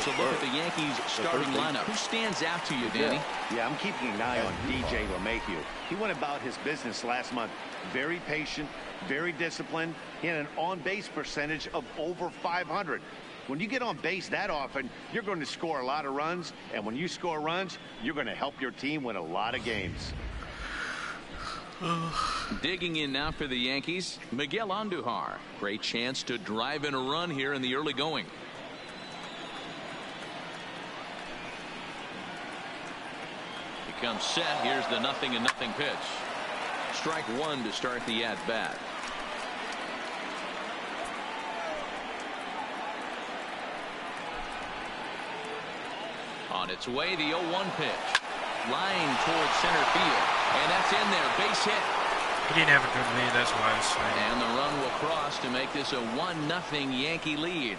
Here's a look at the Yankees starting lineup. Who stands out to you, Danny? Yeah, I'm keeping an eye on DJ LeMahieu. He went about his business last month. Very patient, very disciplined. He had an on-base percentage of over 500. When you get on base that often, you're going to score a lot of runs. And when you score runs, you're going to help your team win a lot of games. Digging in now for the Yankees, Miguel Andujar. Great chance to drive in a run here in the early going. He comes set. Here's the 0-0 pitch. Strike one to start the at-bat. On its way, the 0-1 pitch. Line towards center field. And that's in there. Base hit. He didn't have a good lead, that's why I was saying. And the run will cross to make this a 1-0 Yankee lead.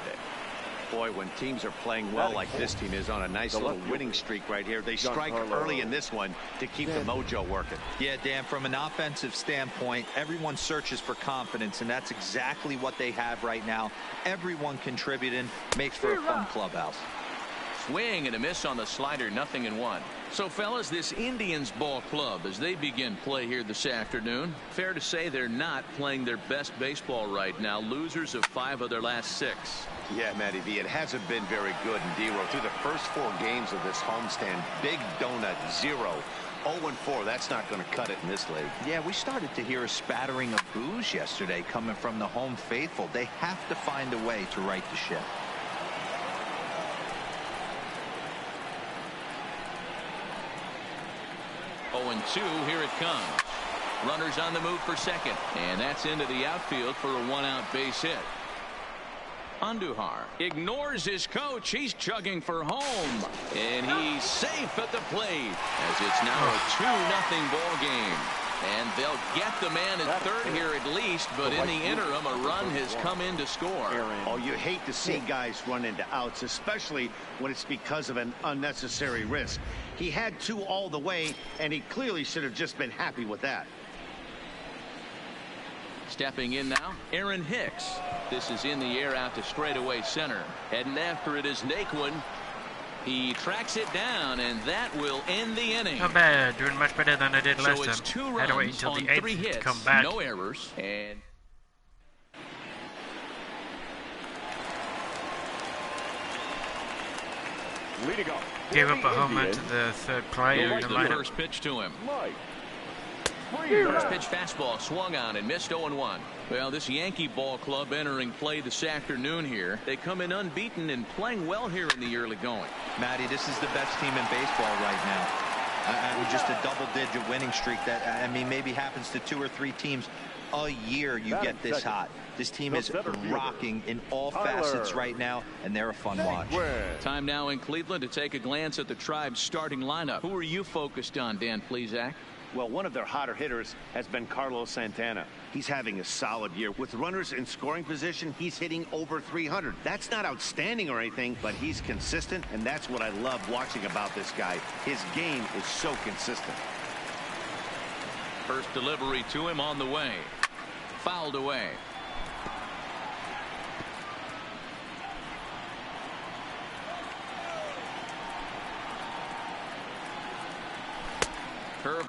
Boy, when teams are playing well like this team is on a nice little winning streak right here, they strike early in this one to keep the mojo working. Yeah, Dan, from an offensive standpoint, everyone searches for confidence, and that's exactly what they have right now. Everyone contributing makes for a fun clubhouse. Swing and a miss on the slider, 0-1. So, fellas, this Indians ball club, as they begin play here this afternoon, fair to say they're not playing their best baseball right now. Losers of 5 of their last 6. Yeah, Matty V, it hasn't been very good in D-Row. Through the first 4 games of this homestand, big donut, 0. 0-4, that's not going to cut it in this league. Yeah, we started to hear a spattering of boos yesterday coming from the home faithful. They have to find a way to right the ship. 0-2, here it comes. Runners on the move for second, and that's into the outfield for a 1-out base hit. Andujar ignores his coach. He's chugging for home, and he's safe at the plate as it's now a 2-0 ball game. And they'll get the man at third here at least, but in the interim, a run has come in to score. Oh, you hate to see guys run into outs, especially when it's because of an unnecessary risk. He had 2 all the way, and he clearly should have just been happy with that. Stepping in now, Aaron Hicks. This is in the air out to straightaway center. Heading after it is Naquin. He tracks it down, and that will end the inning. Not bad. Doing much better than I did last time. So it's 2 Had to wait runs until on the 8th 3 hits, to come back. no errors, and Leading off. Gave up a home run to the third player in the lineup. First pitch to him. First pitch fastball swung on and missed 0-1. Well, this Yankee ball club entering play this afternoon here. They come in unbeaten and playing well here in the early going. Matty, this is the best team in baseball right now. With just a double-digit winning streak that, I mean, maybe happens to 2 or 3 teams a year you get this hot. This team is rocking in all facets right now, and they're a fun watch. Time now in Cleveland to take a glance at the Tribe's starting lineup. Who are you focused on, Dan Plesac? Well, one of their hotter hitters has been Carlos Santana. He's having a solid year. With runners in scoring position, he's hitting over 300. That's not outstanding or anything, but he's consistent, and that's what I love watching about this guy. His game is so consistent. First delivery to him on the way. Fouled away. Curve.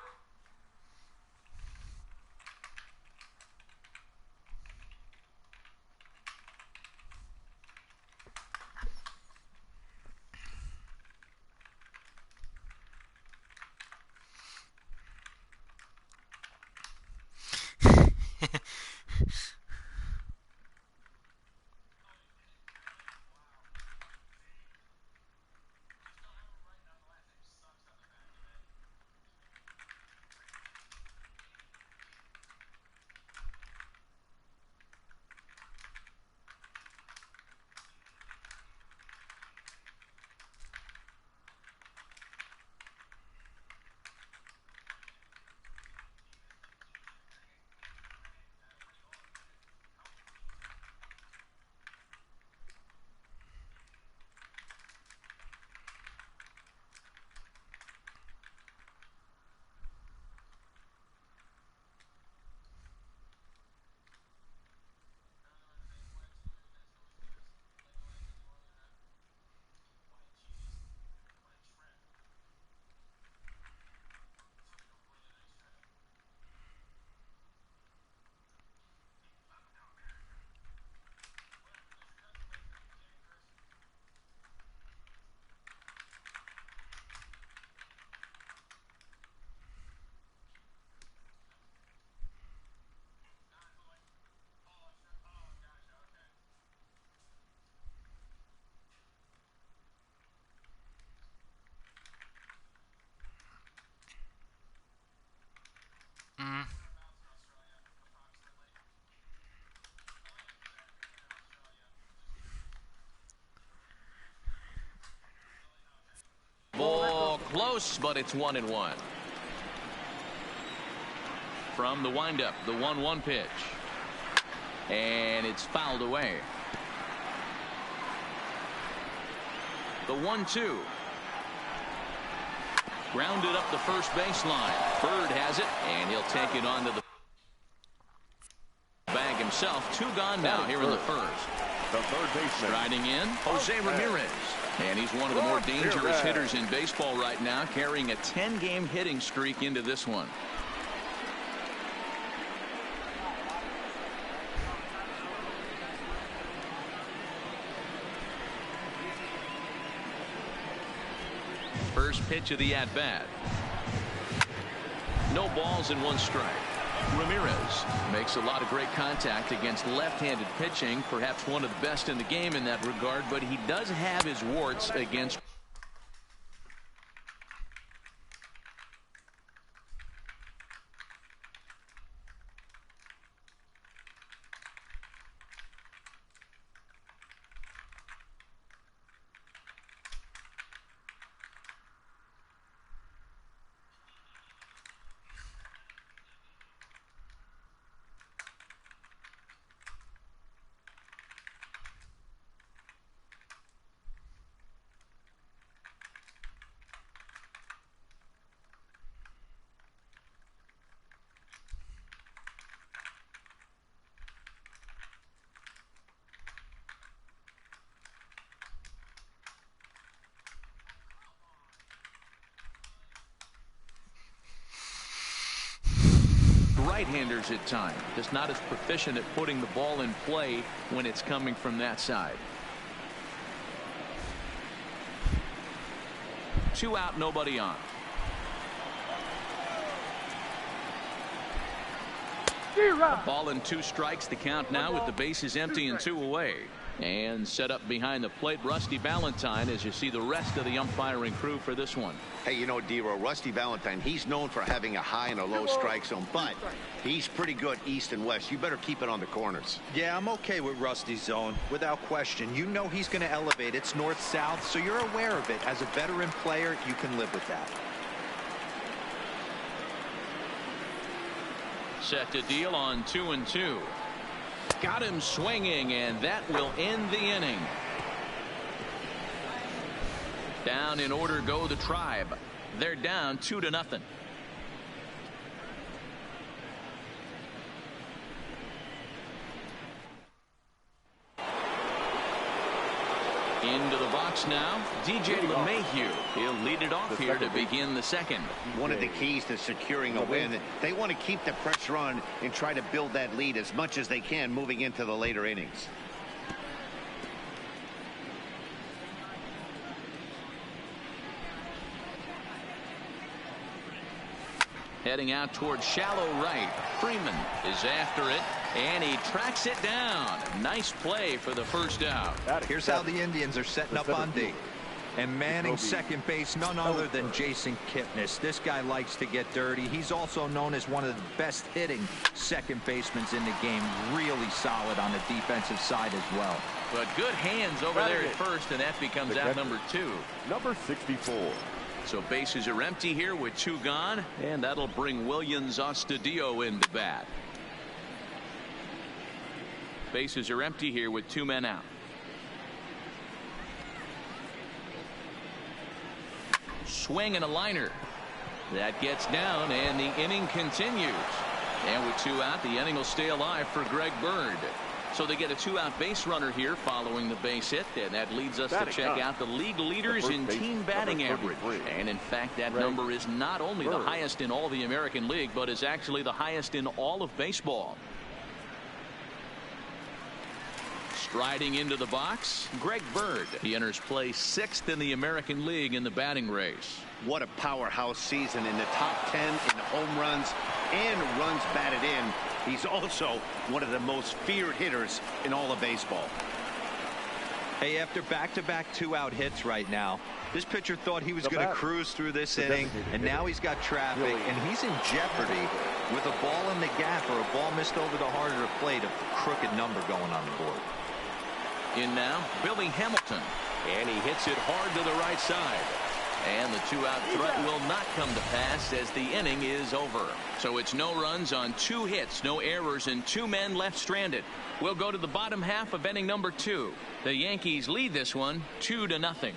close, but it's 1-1. From the windup, the 1-1 pitch. And it's fouled away. The 1-2. Grounded up the first baseline. Bird has it, and he'll take it onto the bag himself. 2 gone now here in the first. The third baseman. Striding in, Jose Ramirez. And he's one of the more dangerous hitters in baseball right now, carrying a 10-game hitting streak into this one. First pitch of the at-bat. No balls and 1 strike. Ramirez makes a lot of great contact against left-handed pitching, perhaps one of the best in the game in that regard, but he does have his warts against right-handers at times, just not as proficient at putting the ball in play when it's coming from that side. 2 out, nobody on. A ball and 2 strikes, the count now with the bases empty and 2 away. And set up behind the plate, Rusty Valentine, as you see the rest of the umpiring crew for this one. Hey, you know, Dero, Rusty Valentine, he's known for having a high and a low strike zone, but he's pretty good east and west. You better keep it on the corners. Yeah, I'm okay with Rusty's zone, without question. You know he's going to elevate. It's north-south, so you're aware of it. As a veteran player, you can live with that. Set to deal on 2-2. Got him swinging, and that will end the inning. Down in order go the Tribe. They're down 2-0. Into the box now, DJ LeMahieu. He'll lead it off here to begin the second. One of the keys to securing a win, they want to keep the pressure on and try to build that lead as much as they can moving into the later innings. Heading out towards shallow right. Freeman is after it, and he tracks it down. Nice play for the first out. Here's how the Indians are setting up on D. And manning second base, none other than Jason Kipnis. This guy likes to get dirty. He's also known as one of the best hitting second basemen in the game. Really solid on the defensive side as well. But good hands over there at first, and that becomes out number 2. Number 64. So bases are empty here with 2 gone, and that'll bring Willians Astudillo into bat. Bases are empty here with 2 men out. Swing and a liner. That gets down, and the inning continues. And with 2 out, the inning will stay alive for Greg Bird. So they get a 2-out base runner here following the base hit, and that leads us to check out the league leaders in team batting average. And in fact, that number is not only the highest in all the American League, but is actually the highest in all of baseball. Striding into the box, Greg Bird. He enters play 6th in the American League in the batting race. What a powerhouse season, in the top 10 in home runs and runs batted in. He's also one of the most feared hitters in all of baseball. Hey, after back-to-back 2-out hits right now, this pitcher thought he was going to cruise through this inning, and now he's got traffic, and he's in jeopardy with a ball in the gap or a ball missed over the harder plate, a crooked number going on the board. In now, Billy Hamilton, and he hits it hard to the right side. And the two-out threat will not come to pass as the inning is over. So it's no runs on 2 hits, no errors, and 2 men left stranded. We'll go to the bottom half of inning number 2. The Yankees lead this one 2-0.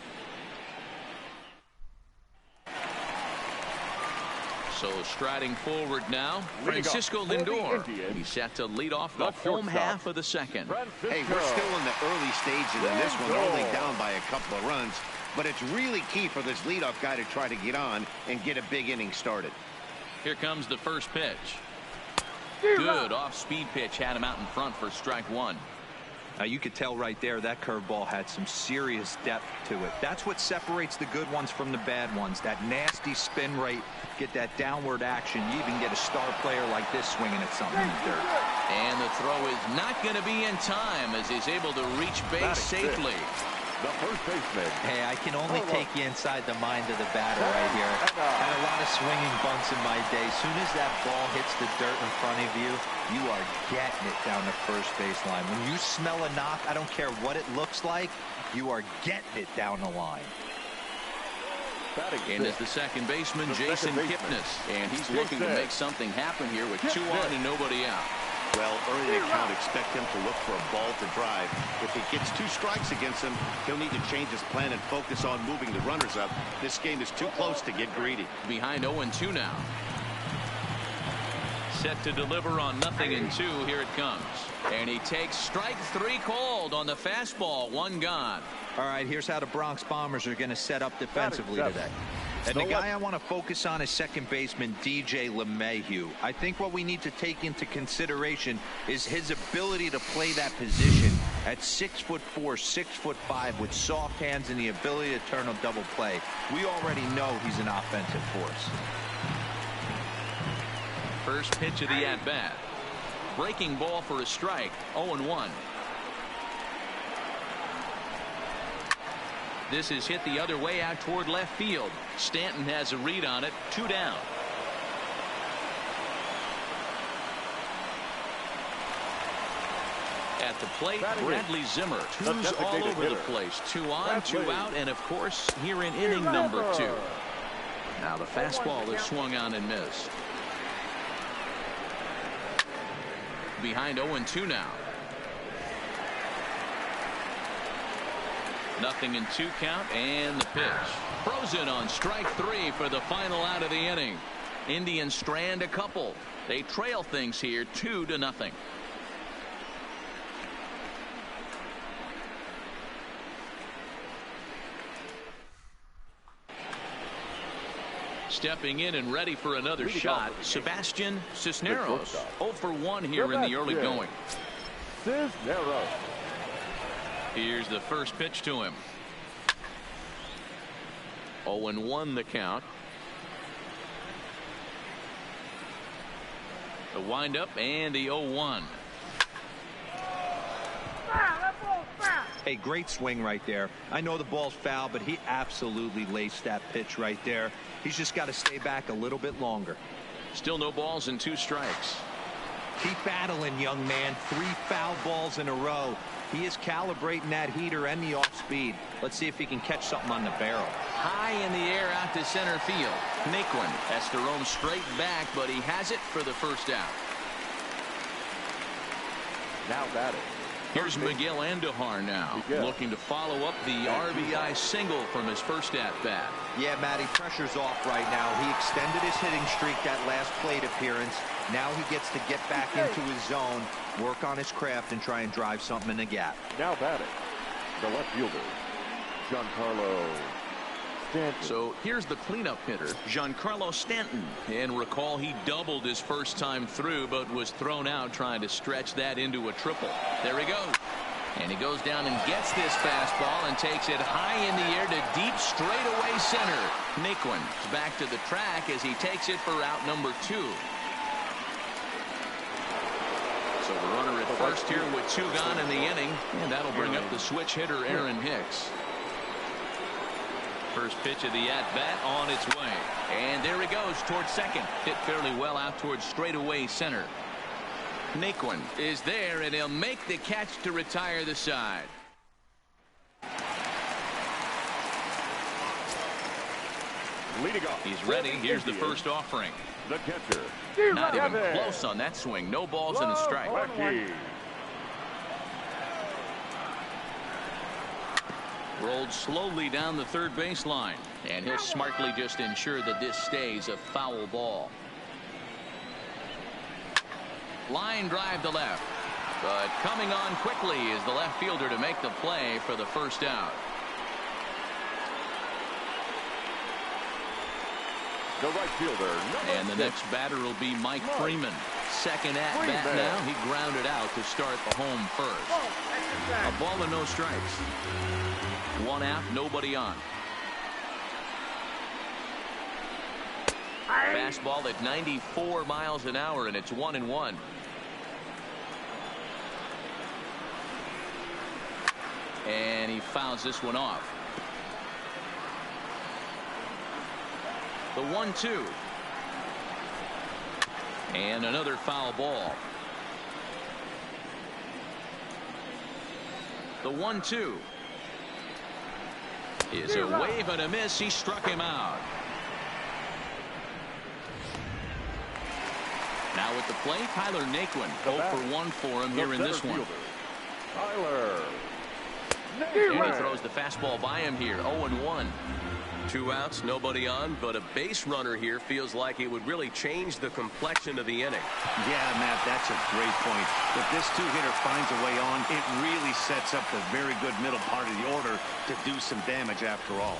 So striding forward now, Francisco Lindor. He's set to lead off the home half of the second. Hey, we're still in the early stages in this one, only down by a couple of runs. But it's really key for this leadoff guy to try to get on and get a big inning started. Here comes the first pitch. Good off-speed pitch, had him out in front for strike 1. You could tell right there that curveball had some serious depth to it. That's what separates the good ones from the bad ones. That nasty spin rate, get that downward action. You even get a star player like this swinging at something in the dirt. And the throw is not going to be in time as he's able to reach base safely. The first baseman. Hey, I can only take you inside the mind of the batter right here. Had a lot of swinging bunts in my day. As soon as that ball hits the dirt in front of you, you are getting it down the first baseline. When you smell a knock, I don't care what it looks like, you are getting it down the line. And as the second baseman, Jason Kipnis. And he's looking to make something happen here with 2 on and nobody out. Well, early in the count, expect him to look for a ball to drive. If he gets 2 strikes against him, he'll need to change his plan and focus on moving the runners up. This game is too close to get greedy. Behind 0-2 now. Set to deliver on 0-2. Here it comes. And he takes strike 3 called on the fastball. 1 gone. All right, here's how the Bronx Bombers are going to set up defensively today. And the guy I want to focus on is second baseman DJ LeMahieu. I think what we need to take into consideration is his ability to play that position at 6'4", 6'5", with soft hands and the ability to turn a double play. We already know he's an offensive force. First pitch of the at-bat. Breaking ball for a strike. 0-1. This is hit the other way out toward left field. Stanton has a read on it. 2 down. At the plate, Bradley Zimmer. 2's all over the place. 2 on, 2 out, and of course here in inning number 2. Now the fastball is swung on and missed. Behind 0-2 now. 0-2 count, and the pitch. Frozen on strike 3 for the final out of the inning. Indians strand a couple. They trail things here 2-0. Stepping in and ready for another shot, Sebastian Cisneros. 0 for 1 here in the early going. Cisneros. Here's the first pitch to him. 0-1 the count. The windup and the 0-1. Hey, great swing right there. I know the ball's foul, but he absolutely laced that pitch right there. He's just got to stay back a little bit longer. Still no balls and 2 strikes. Keep battling, young man. 3 foul balls in a row. He is calibrating that heater and the off speed. Let's see if he can catch something on the barrel. High in the air out to center field. Naquin has to roam straight back, but he has it for the first out. Now batting. Here's Miguel Andujar now, looking to follow up the RBI single from his first at-bat. Yeah, Matty, pressure's off right now. He extended his hitting streak that last plate appearance. Now he gets to get back into his zone, work on his craft, and try and drive something in the gap. Now batting, the left fielder, Giancarlo Stanton. So here's the cleanup hitter, Giancarlo Stanton. And recall he doubled his first time through, but was thrown out trying to stretch that into a triple. There he goes. And he goes down and gets this fastball and takes it high in the air to deep straightaway center. Naquin is back to the track as he takes it for out number 2. So the runner at first here with 2 gone in the inning, and that'll bring up the switch hitter Aaron Hicks. First pitch of the at-bat on its way. And there he goes towards second. Hit fairly well out towards straightaway center. Naquin is there, and he'll make the catch to retire the side. Leading off. He's ready. Here's the first offering. The catcher. Not even close on that swing. No balls and a strike. Lackey. Rolled slowly down the third baseline. And he'll smartly just ensure that this stays a foul ball. Line drive to left. But coming on quickly is the left fielder to make the play for the first out. The right fielder. And the next batter will be Mike Freeman. Second at bat now. He grounded out to start the home first. A ball and no strikes. One out, nobody on. Fastball at 94 miles an hour, and it's 1-1. And he fouls this one off. The 1-2. And another foul ball. The 1-2 is a wave and a miss. He struck him out. Now at the plate, Tyler Naquin. 0 for 1 for him here in this one. Tyler. And he throws the fastball by him here. 0-1. 2 outs, nobody on, but a base runner here feels like it would really change the complexion of the inning. Yeah, Matt, that's a great point. If this two-hitter finds a way on, it really sets up the very good middle part of the order to do some damage after all.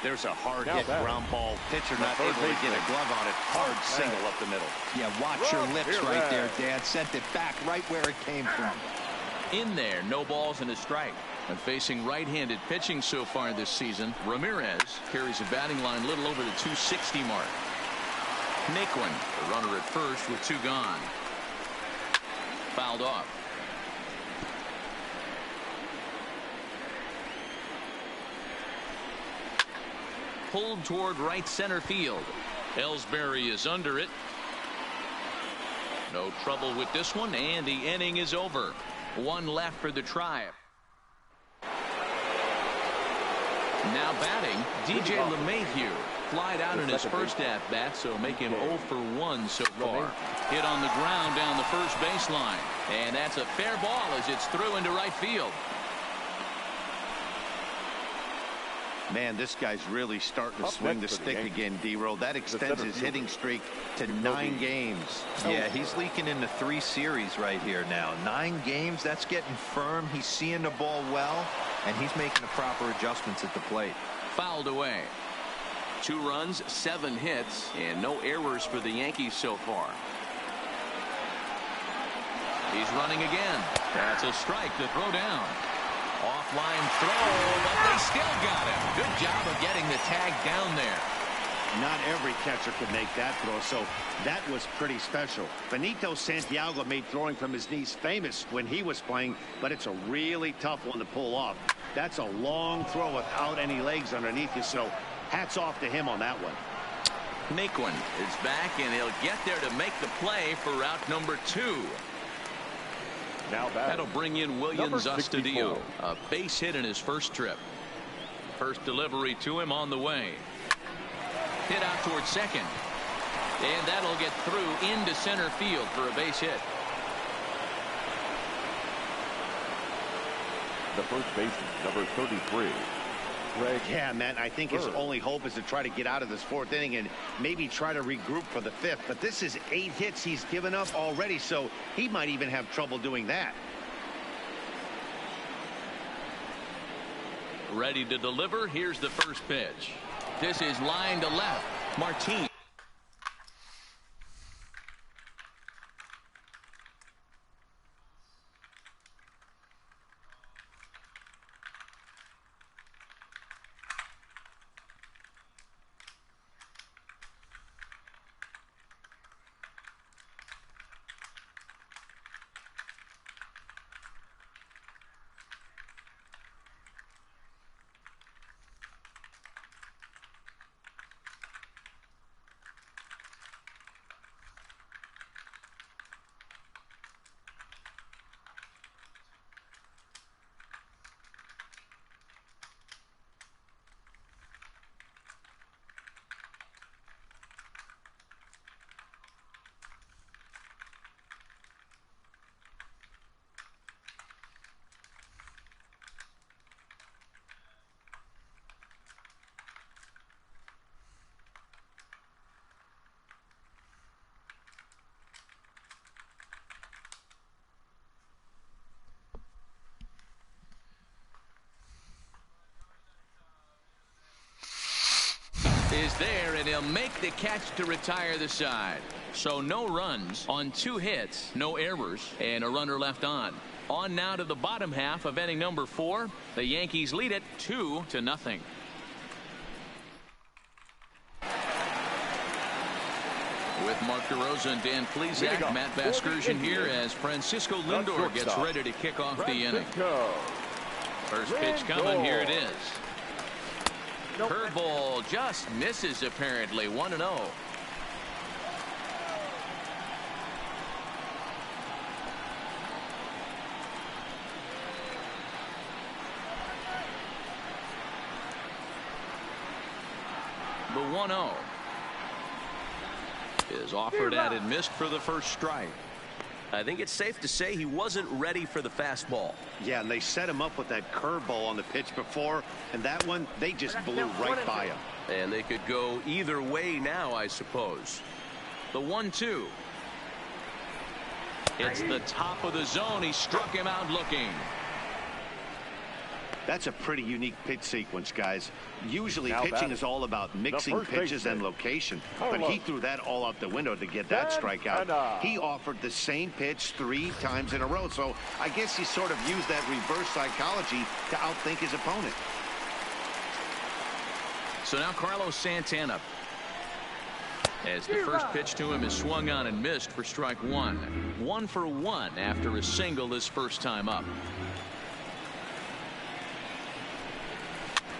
There's a hard-hit ground ball. Pitcher not able to get a glove on it. Hard single up the middle. Yeah, watch your lips right there, Dad. Sent it back right where it came from. In there, no balls and a strike. And facing right-handed pitching so far this season, Ramirez carries a batting line a little over the 260 mark. Naquin, the runner at first with 2 gone. Fouled off. Pulled toward right center field. Ellsbury is under it. No trouble with this one, and the inning is over. 1 left for the Tribe. Now batting, DJ LeMahieu. Flied out in his first at-bat, so make him 0 for 1 so far. Hit on the ground down the first baseline. And that's a fair ball as it's through into right field. Man, this guy's really starting to swing the stick again, D-Roll. That extends his hitting streak to 9 games. Yeah, he's leaking into 3 series right here now. 9 games, that's getting firm. He's seeing the ball well, and he's making the proper adjustments at the plate. Fouled away. 2 runs, 7 hits, and no errors for the Yankees so far. He's running again. That's a strike to throw down. Offline throw, but they still got him. Good job of getting the tag down there. Not every catcher can make that throw, so that was pretty special. Benito Santiago made throwing from his knees famous when he was playing, but it's a really tough one to pull off. That's a long throw without any legs underneath you, so hats off to him on that one. Naquin is back, and he'll get there to make the play for route number 2. That'll bring in Williams Astudillo. A base hit in his first trip. First delivery to him on the way. Hit out towards second. And that'll get through into center field for a base hit. The first baseman, number 33. Greg. Yeah, man, I think his only hope is to try to get out of this 4th inning and maybe try to regroup for the 5th. But this is 8 hits he's given up already, so he might even have trouble doing that. Ready to deliver. Here's the first pitch. This is line to left. Martin. is there, and he'll make the catch to retire the side. So no runs on 2 hits, no errors, and a runner left on. On now to the bottom half of inning number 4. The Yankees lead it 2-0. With Mark DeRosa and Dan Plesac, Matt Vasgersian here as Francisco Lindor gets ready to kick off the inning. First pitch coming, here it is. Curveball just misses apparently, 1-0. The 1-0 is offered at and missed for the first strike. I think it's safe to say he wasn't ready for the fastball. Yeah, and they set him up with that curveball on the pitch before, and that one, they just blew right by him. And they could go either way now, I suppose. The 1-2. It's the top of the zone. He struck him out looking. That's a pretty unique pitch sequence, guys. Usually pitching is all about mixing pitches and location, but he threw that all out the window to get that strikeout. He offered the same pitch 3 times in a row, so I guess he sort of used that reverse psychology to outthink his opponent. So now Carlos Santana, as the first pitch to him is swung on and missed for strike 1. 1 for 1 after a single this first time up.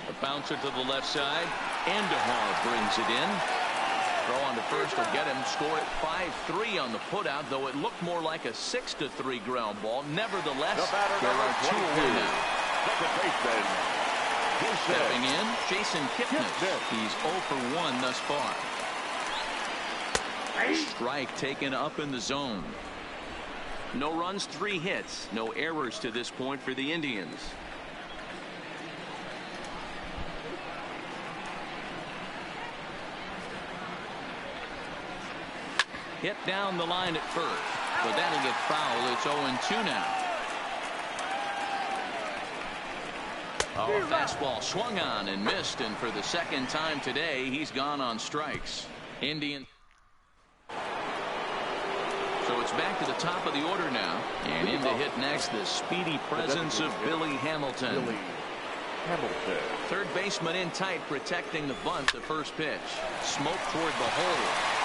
A bouncer to the left side. Andujar brings it in. Throw on to first will get him. Score at 5-3 on the putout, though it looked more like a 6-3 ground ball. Nevertheless, there are 2 away now. Stepping in, Jason Kipnis. He's 0 for 1 thus far. Strike taken up in the zone. No runs, 3 hits. No errors to this point for the Indians. Hit down the line at first, but that'll get foul. It's 0-2 now. Oh, fastball swung on and missed, and for the second time today, he's gone on strikes. Indian. So it's back to the top of the order now, and in to hit next, the speedy presence of Billy Hamilton. Third baseman in tight, protecting the bunt. The first pitch, smoke toward the hole.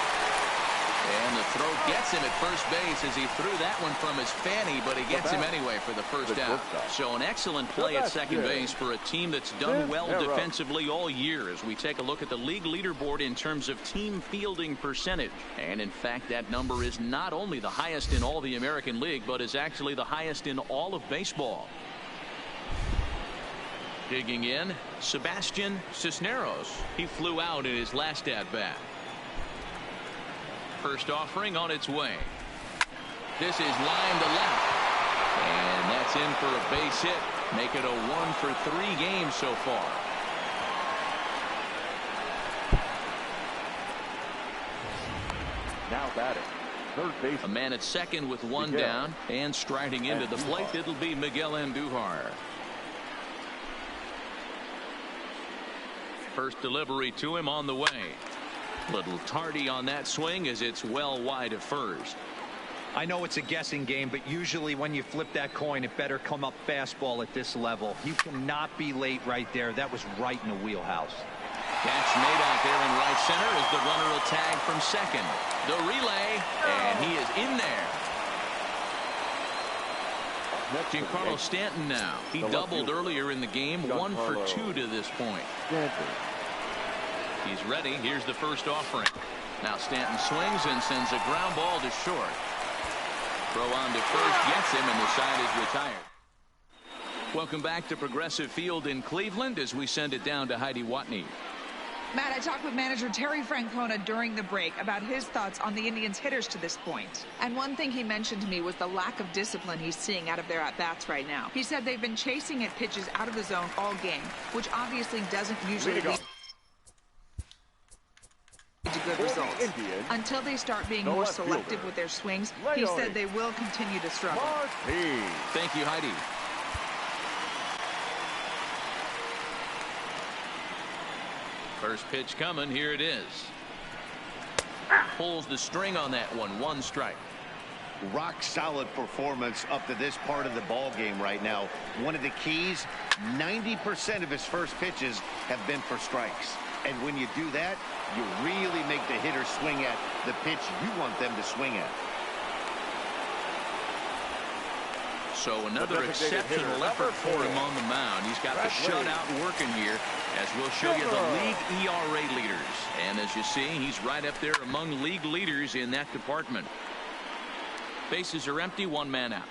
And the throw gets him at first base as he threw that one from his fanny, but he gets him anyway for the first out. So an excellent play at second base for a team that's done well defensively all year as we take a look at the league leaderboard in terms of team fielding percentage. And in fact, that number is not only the highest in all the American League, but is actually the highest in all of baseball. Digging in, Sebastian Cisneros. He flew out in his last at-bat. First offering on its way. This is line to left. And that's in for a base hit. Make it a 1 for 3 games so far. Now batting, third base. A man at second with 1 down. And striding into the plate, it'll be Miguel Andujar. First delivery to him on the way. Little tardy on that swing as it's well wide of first. I know it's a guessing game, but usually when you flip that coin, it better come up fastball at this level. You cannot be late right there. That was right in the wheelhouse. Catch made out there in right center as the runner will tag from second. The relay, and he is in there. Giancarlo Stanton now. He doubled earlier in the game. 1 for 2 to this point. He's ready. Here's the first offering. Now Stanton swings and sends a ground ball to short. Throw on to first gets him, and the side is retired. Welcome back to Progressive Field in Cleveland as we send it down to Heidi Watney. Matt, I talked with manager Terry Francona during the break about his thoughts on the Indians' hitters to this point. And one thing he mentioned to me was the lack of discipline he's seeing out of their at-bats right now. He said they've been chasing at pitches out of the zone all game, which obviously doesn't usually lead to good results. Until they start being more selective with their swings, he said they will continue to struggle. Thank you, Heidi. First pitch coming. Here it is. Pulls the string on that one. 1 strike. Rock solid performance up to this part of the ball game right now. One of the keys, 90% of his first pitches have been for strikes. And when you do that, you really make the hitter swing at the pitch you want them to swing at. So another exceptional effort for him on the mound. He's got the shutout working here, as we'll show you the league ERA leaders. And as you see, he's right up there among league leaders in that department. Bases are empty, 1 man out.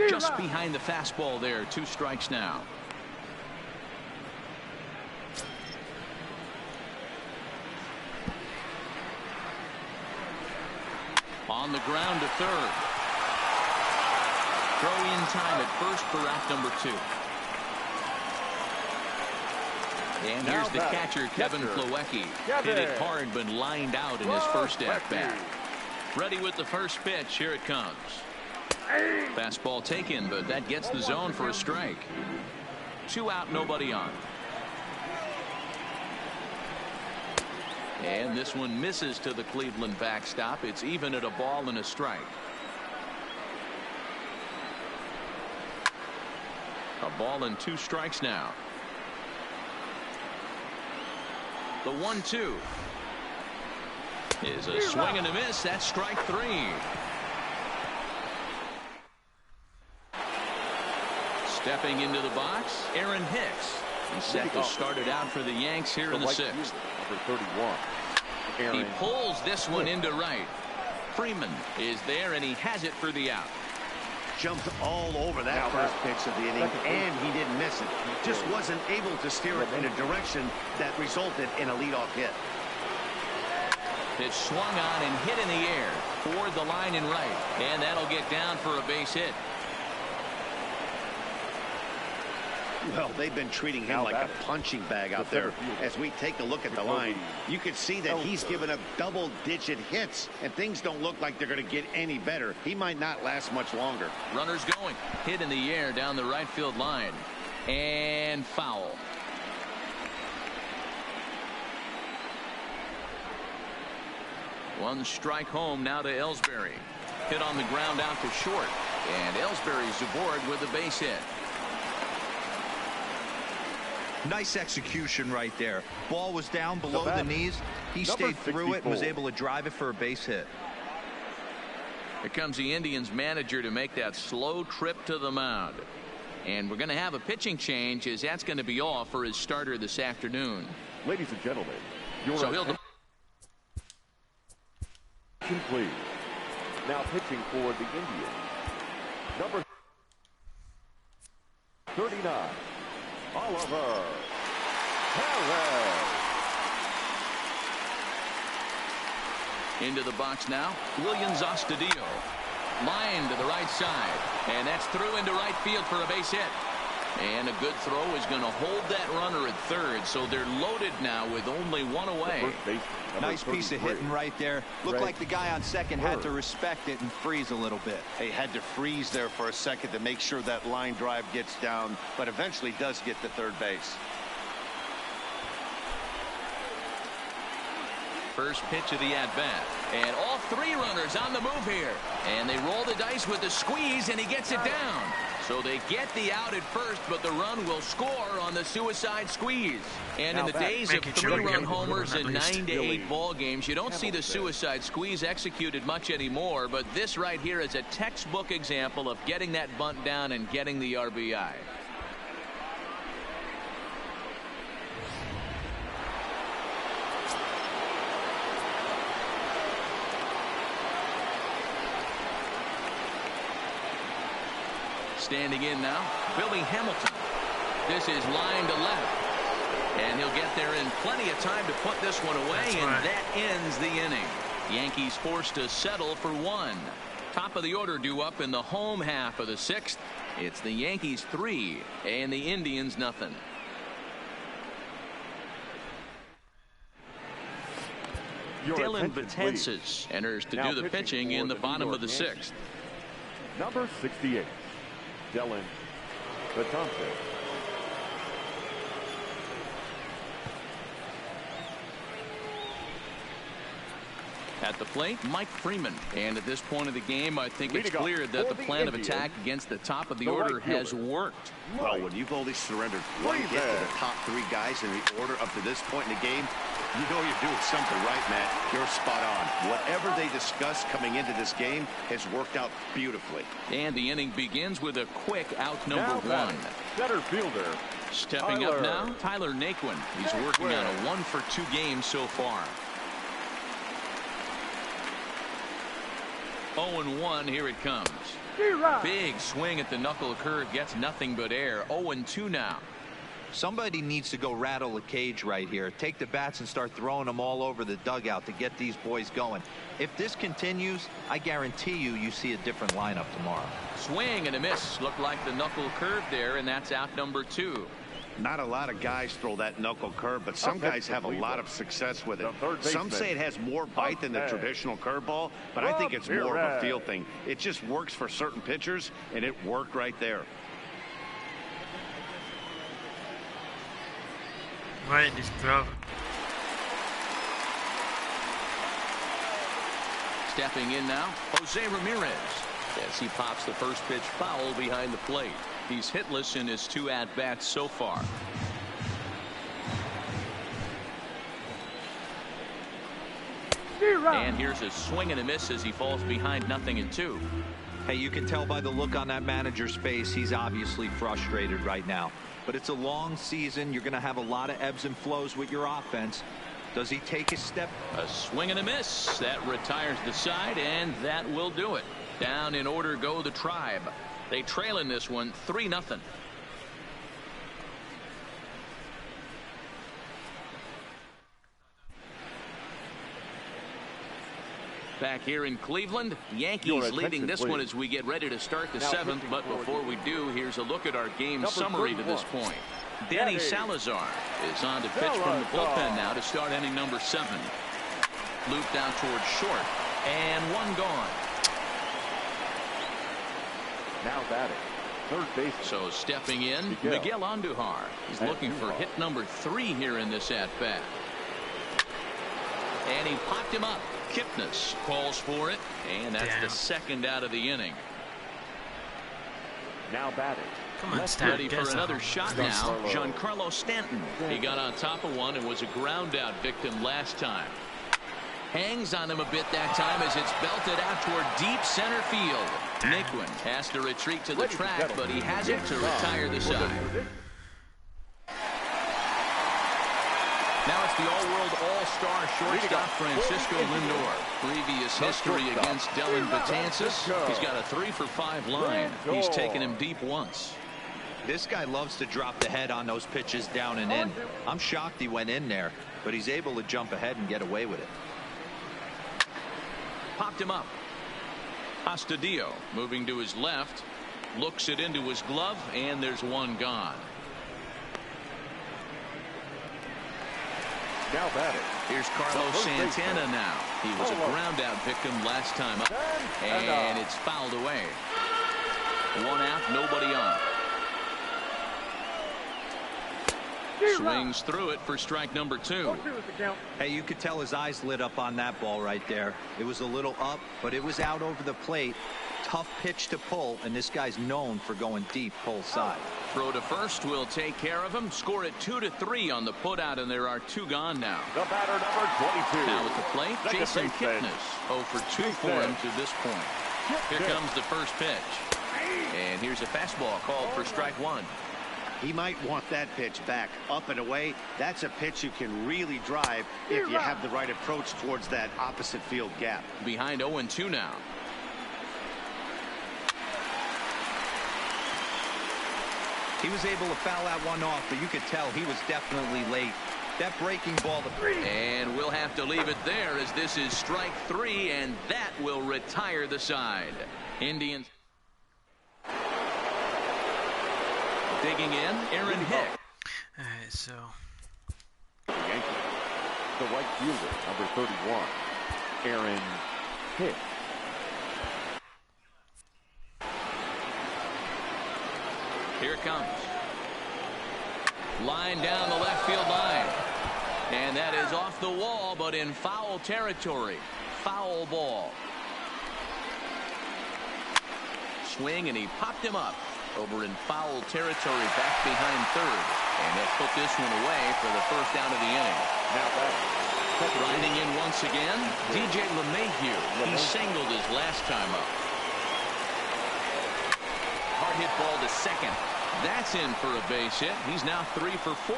Just behind the fastball there. 2 strikes now. On the ground to third. Throw in time at first for out number 2. And here's the catcher, Kevin Plawecki. Hit it hard, but lined out in his first at-bat. Ready with the first pitch. Here it comes. Fastball taken, but that gets the zone for a strike. 2 out, nobody on. And this one misses to the Cleveland backstop. It's even at a ball and a strike. A ball and 2 strikes now. The 1-2 is a swing and a miss. That's strike 3. Stepping into the box, Aaron Hicks. He's set to start it out for the Yanks here in the 6th. Number 31. He pulls this one into right. Freeman is there, and he has it for the out. Jumped all over that first pitch of the inning, and he didn't miss it. Just wasn't able to steer it in a direction that resulted in a leadoff hit. Pitch swung on and hit in the air toward the line and right, and that'll get down for a base hit. Well, they've been treating him like a punching bag out there. As we take a look at the line, you can see that he's given up double-digit hits, and things don't look like they're going to get any better. He might not last much longer. Runners going. Hit in the air down the right field line. And foul. One strike home now to Ellsbury. Hit on the ground out to short. And Ellsbury's aboard with a base hit. Nice execution right there. Ball was down below the knees. He stayed through it and was able to drive it for a base hit. Here comes the Indians manager to make that slow trip to the mound. And we're going to have a pitching change, as that's going to be all for his starter this afternoon. Ladies and gentlemen, your attention, please. Now pitching for the Indians, number 39. Oliver Perez. Into the box now, Williams Astudillo. Line to the right side, and that's through into right field for a base hit. And a good throw is going to hold that runner at third, so they're loaded now with only 1 away. Nice piece of hitting right there. Looked like the guy on second had to respect it and freeze a little bit. They had to freeze there for a second to make sure that line drive gets down, but eventually does get to third base. First pitch of the at-bat, and all 3 runners on the move here, and they roll the dice with the squeeze, and he gets it down. So they get the out at first, but the run will score on the suicide squeeze. And in the days of 3-run homers in 9 to 8 ball games, you don't see the suicide squeeze executed much anymore, but this right here is a textbook example of getting that bunt down and getting the RBI. Standing in now, Billy Hamilton. This is line to left. And he'll get there in plenty of time to put this one away, and that ends the inning. Yankees forced to settle for 1. Top of the order due up in the home half of the 6th. It's the Yankees 3 and the Indians nothing. Dylan Betances enters to do the pitching in the bottom of the 6th. Number 68. Dylan Betances. At the plate, Mike Freeman. And at this point of the game, I think it's clear that the plan of attack against the top of the order has worked. Well, when you've only surrendered one hit to the top 3 guys in the order up to this point in the game, you know you're doing something right, Matt. You're spot on. Whatever they discussed coming into this game has worked out beautifully. And the inning begins with a quick out number 1. Center fielder. Stepping up now, Tyler Naquin. He's working on a 1-for-2 game so far. 0-1, here it comes. Big swing at the knuckle curve, gets nothing but air. 0-2 now. Somebody needs to go rattle a cage right here. Take the bats and start throwing them all over the dugout to get these boys going. If this continues, I guarantee you see a different lineup tomorrow. Swing and a miss. Looked like the knuckle curve there, and that's out number 2. Not a lot of guys throw that knuckle curve, but some guys have a lot of success with it. Some say it has more bite than the traditional curveball, but I think it's more of a feel thing. It just works for certain pitchers, and it worked right there. Right in his glove. Stepping in now, Jose Ramirez. As he pops the first pitch foul behind the plate. He's hitless in his 2 at-bats so far. And here's a swing and a miss as he falls behind 0-2. Hey, you can tell by the look on that manager's face, he's obviously frustrated right now. But it's a long season. You're going to have a lot of ebbs and flows with your offense. Does he take a step? A swing and a miss. That retires the side, and that will do it. Down in order go the Tribe. They trail in this one 3-0. Back here in Cleveland, Yankees leading this one as we get ready to start the 7th. But before we do, here's a look at our game summary to this point. Danny Salazar is on to pitch from the bullpen now to start inning number 7. Looped out towards short, and 1 gone. Now batting, third base. So stepping in, Miguel Andujar. He's looking for hit number 3 here in this at-bat. And he popped him up. Kipnis calls for it, and that's the 2nd out of the inning. Now batting. Come on, Stanton. Ready for another shot now. Giancarlo Stanton. He got on top of one and was a ground out victim last time. Hangs on him a bit that time as it's belted out toward deep center field. Naquin has to retreat to the track, but he has it to retire the side. Now it's the all-world all-star shortstop Francisco Lindor. Previous history against Dellin Betances. He's got a 3-for-5 line. He's taken him deep once. This guy loves to drop the head on those pitches down and in. I'm shocked he went in there, but he's able to jump ahead and get away with it. Popped him up. Astudillo moving to his left. Looks it into his glove, and there's 1 gone. Now batting. Here's Carlos Santana now. He was a ground out victim last time up. And it's fouled away. 1 out, nobody on. Swings through it for strike number 2. Hey, you could tell his eyes lit up on that ball right there. It was a little up, but it was out over the plate. Tough pitch to pull, and this guy's known for going deep pull side. Throw to first will take care of him. Score it 2-3 on the putout, and there are 2 gone now. The batter number 22. Now at the plate, Jason Kipnis. 0 for 2 for him to this point. Here comes the first pitch. And here's a fastball called for strike 1. He might want that pitch back, up and away. That's a pitch you can really drive if you have the right approach towards that opposite field gap. Behind 0-2 now. He was able to foul that one off, but you could tell he was definitely late. That breaking ball. And we'll have to leave it there as this is strike 3, and that will retire the side. Indians digging in, Aaron Hick. So The Yankees, the right fielder, number 31, Aaron Hick. Here it comes. Line down the left field line. And that is off the wall, but in foul territory. foul ball. Swing, and he popped him up over in foul territory back behind third. And he'll put this one away for the first down of the inning. Grinding in once again, DJ LeMahieu. He singled his last time up. Hard hit ball to second. That's in for a base hit. He's now 3 for 4.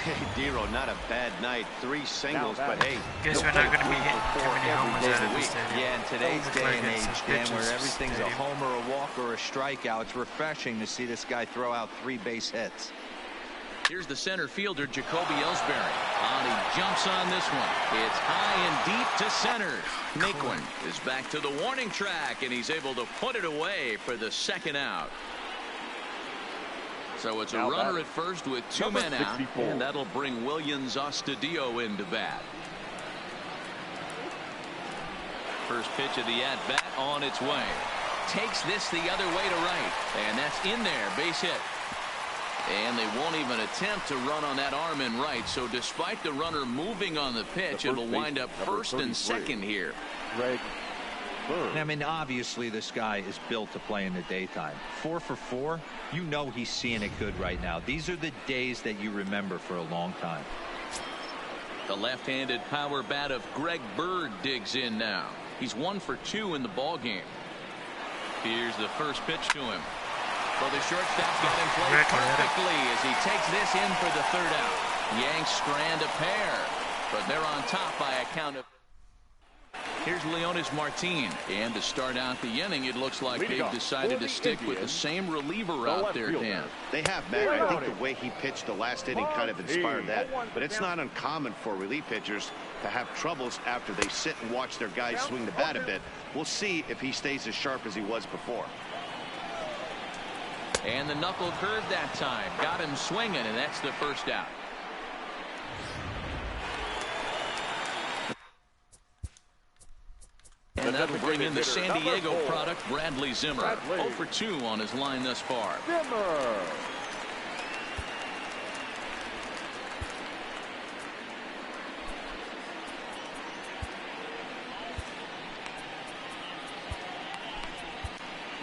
Hey, Dero, not a bad night. 3 singles, but hey. Guess we're not going to be hitting too many homers out of this stadium. Yeah, in today's day and age, Dan, where pitches everything's a homer, a walk, or a strikeout, it's refreshing to see this guy throw out 3 base hits. Here's the center fielder, Jacoby Ellsbury. He jumps on this one. It's high and deep to center. Naquin is back to the warning track, and he's able to put it away for the second out. So it's a runner at first with 2 men out, and that'll bring Willians Astudillo into bat. First pitch of the at-bat on its way. Takes this the other way to right, and that's in there, base hit. And they won't even attempt to run on that arm in right, so despite the runner moving on the pitch, it'll wind up first and second here. I mean, obviously this guy is built to play in the daytime. 4 for 4, you know he's seeing it good right now. These are the days that you remember for a long time. The left-handed power bat of Greg Bird digs in now. He's 1 for 2 in the ball game. Here's the first pitch to him. Well, the shortstop's got him played perfectly as he takes this in for the third out. Yanks strand a pair, but they're on top by a count of. Here's Leonis Martin, and to start out the inning, it looks like they've decided to stick with the same reliever out there, Dan. They have, Matt. I think the way he pitched the last inning kind of inspired that, but it's not uncommon for relief pitchers to have troubles after they sit and watch their guys swing the bat a bit. We'll see if he stays as sharp as he was before. And the knuckle curve that time got him swinging, and that's the first out. And that'll bring in the San Diego product, Bradley Zimmer. 0 for 2 on his line thus far.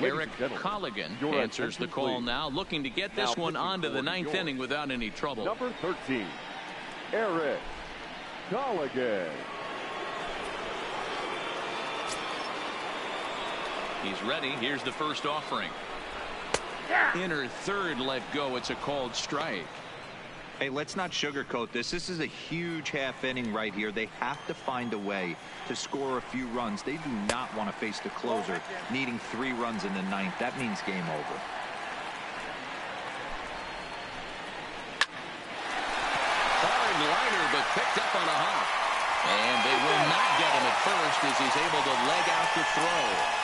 Eric Colligan answers the call now, looking to get this one onto the 9th inning without any trouble. Number 13, Eric Colligan. He's ready. Here's the first offering. Inner third let go. It's a called strike. Hey, let's not sugarcoat this. This is a huge half inning right here. They have to find a way to score a few runs. They do not want to face the closer needing 3 runs in the 9th. That means game over. Hard liner, but picked up on a hop. And they will not get him at first as he's able to leg out the throw.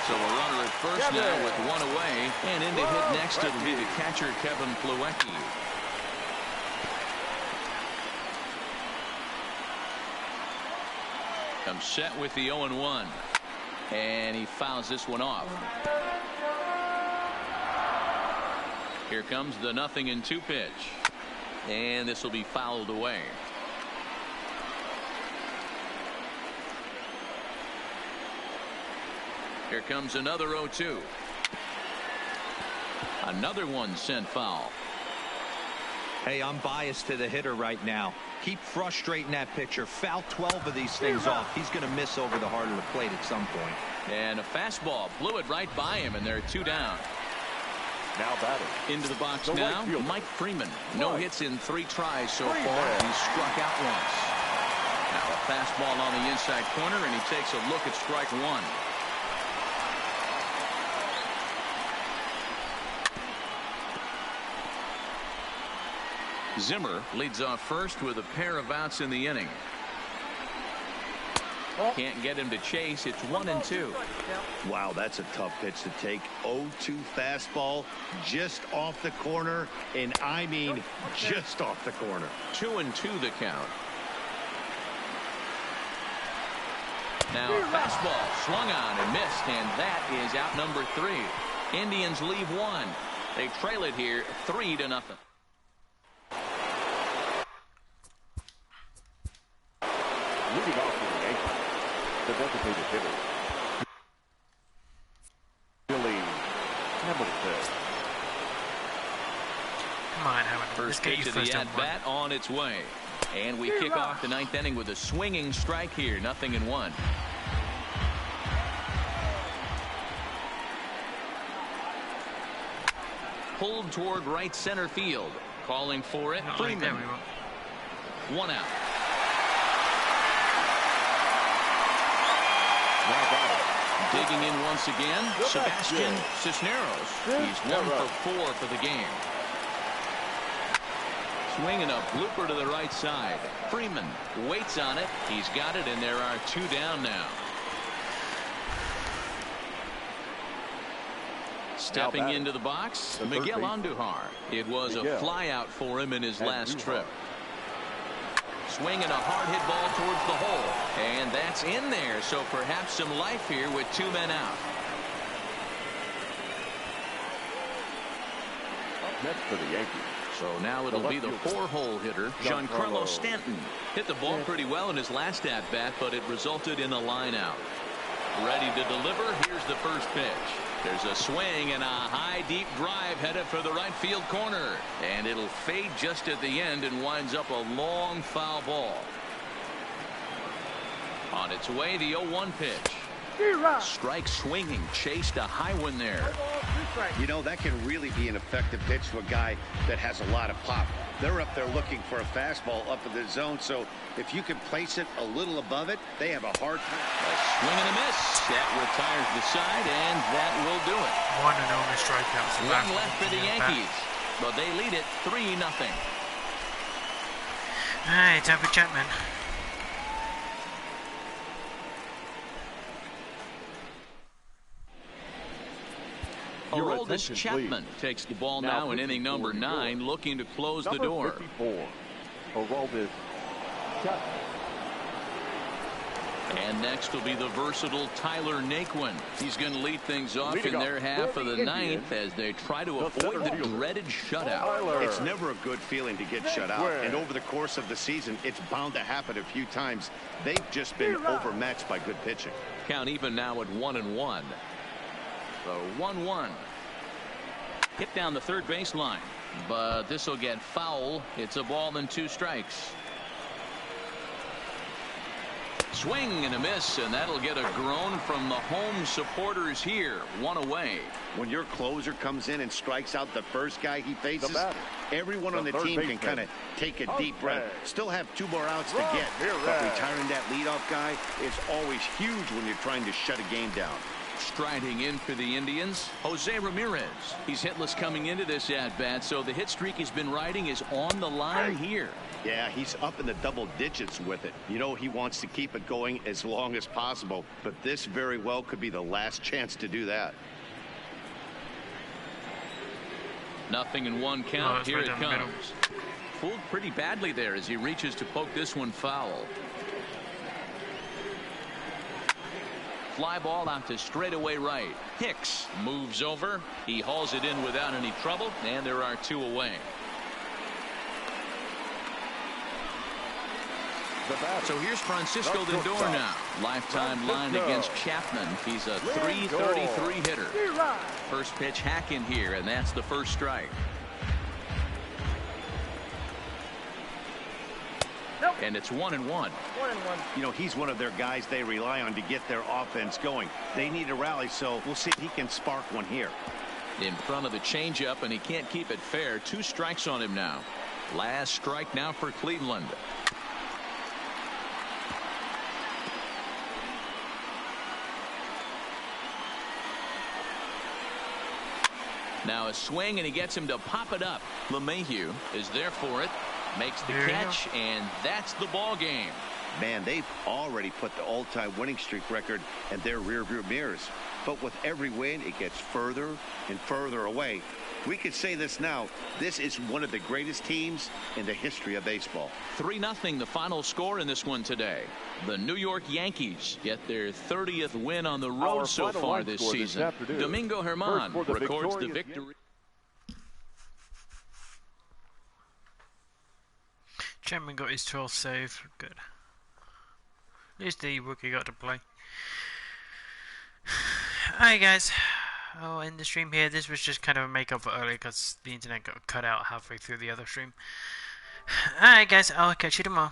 So a runner at first now with 1 away, and in to hit next it'll be the catcher Kevin Plawecki. Comes set with the 0-1, and he fouls this one off. Here comes the 0-2 pitch, and this will be fouled away. Here comes another 0-2. Another one sent foul. Hey, I'm biased to the hitter right now. Keep frustrating that pitcher. Foul 12 of these things off. He's going to miss over the heart of the plate at some point. And a fastball blew it right by him, and they're 2 down. Now batting. Into the box now, Mike Freeman. No hits in 3 tries so far. He struck out once. Now a fastball on the inside corner, and he takes a look at strike 1. Zimmer leads off first with a pair of outs in the inning. Can't get him to chase. It's 1-2. Wow, that's a tough pitch to take. 0-2 fastball just off the corner, and I mean just off the corner. 2-2 the count. Now a fastball swung on and missed, and that is out number 3. Indians leave 1. They trail it here 3-0. Leading off for the Yankees, the designated hitter, Billy Hamilton. Come on, Hamilton. First pitch of the at-bat on its way. And we kick off the ninth inning with a swinging strike here. 0-1. Pulled toward right center field. Calling for it, Freeman. One out. Digging in once again, Sebastian Cisneros. He's 1 for 4 for the game. Swinging a blooper to the right side. Freeman waits on it. He's got it, and there are 2 down now. Stepping into the box, Miguel Andujar. It was a flyout for him in his last trip. Swinging a hard hit ball towards the hole, and that's in there, so perhaps some life here with 2 men out. Up next for the Yankees. So now it'll be the 4-hole hitter, Giancarlo Stanton. Hit the ball pretty well in his last at-bat, but it resulted in a line out. Ready to deliver. Here's the first pitch. There's a swing and a high deep drive headed for the right field corner, and it'll fade just at the end and winds up a long foul ball. On its way, the 0-1 pitch. Strike swinging, chased a high one there. You know, that can really be an effective pitch to a guy that has a lot of pop. They're up there looking for a fastball up in the zone, so if you can place it a little above it, they have a hard time. A swing and a miss. That retires the side, and that will do it. 1-0 strikeouts. 1 left for the Yankees, but they lead it 3-0. All right, time for Chapman. Aroldis Chapman takes the ball now in inning number 9, looking to close the door. 54, Aroldis Chapman. And next will be the versatile Tyler Naquin. He's going to lead things off in their half of the 9th as they try to avoid the dreaded shutout. It's never a good feeling to get shut out, and over the course of the season, it's bound to happen a few times. They've just been overmatched by good pitching. Count even now at 1-1. So 1-1. Hit down the third baseline, but this will get foul. It's a ball and 2 strikes. Swing and a miss, and that'll get a groan from the home supporters here. 1 away. When your closer comes in and strikes out the first guy he faces, everyone on the team can kind of take a deep breath. Still have 2 more outs to get, but retiring that leadoff guy is always huge when you're trying to shut a game down. Striding in for the Indians, Jose Ramirez. He's hitless coming into this at-bat, so the hit streak he's been riding is on the line here. Yeah, he's up in the double digits with it. You know, he wants to keep it going as long as possible, but this very well could be the last chance to do that. 0-1 count. Here it comes. Fooled pretty badly there as he reaches to poke this one foul. Fly ball out to straightaway right. Hicks moves over. He hauls it in without any trouble, and there are 2 away. So here's Francisco Lindor now. Lifetime line against Chapman. He's a .333 hitter. First pitch hack in here, and that's the first strike. And it's 1-1. You know, he's one of their guys they rely on to get their offense going. They need a rally, so we'll see if he can spark one here. In front of the changeup, and he can't keep it fair. 2 strikes on him now. Last strike now for Cleveland. Now a swing, and he gets him to pop it up. LeMahieu is there for it. Makes the catch, and that's the ball game. Man, they've already put the all-time winning streak record in their rearview mirrors. But with every win, it gets further and further away. We could say this now. This is one of the greatest teams in the history of baseball. 3-0 the final score in this one today. The New York Yankees get their 30th win on the road so far this season. Domingo Germán records the victory. Chapman got his 12th save. Good. At least the rookie got to play. Alright guys, I'll end the stream here. This was just kind of a make-up for earlier because the internet got cut out halfway through the other stream. Alright guys, I'll catch you tomorrow.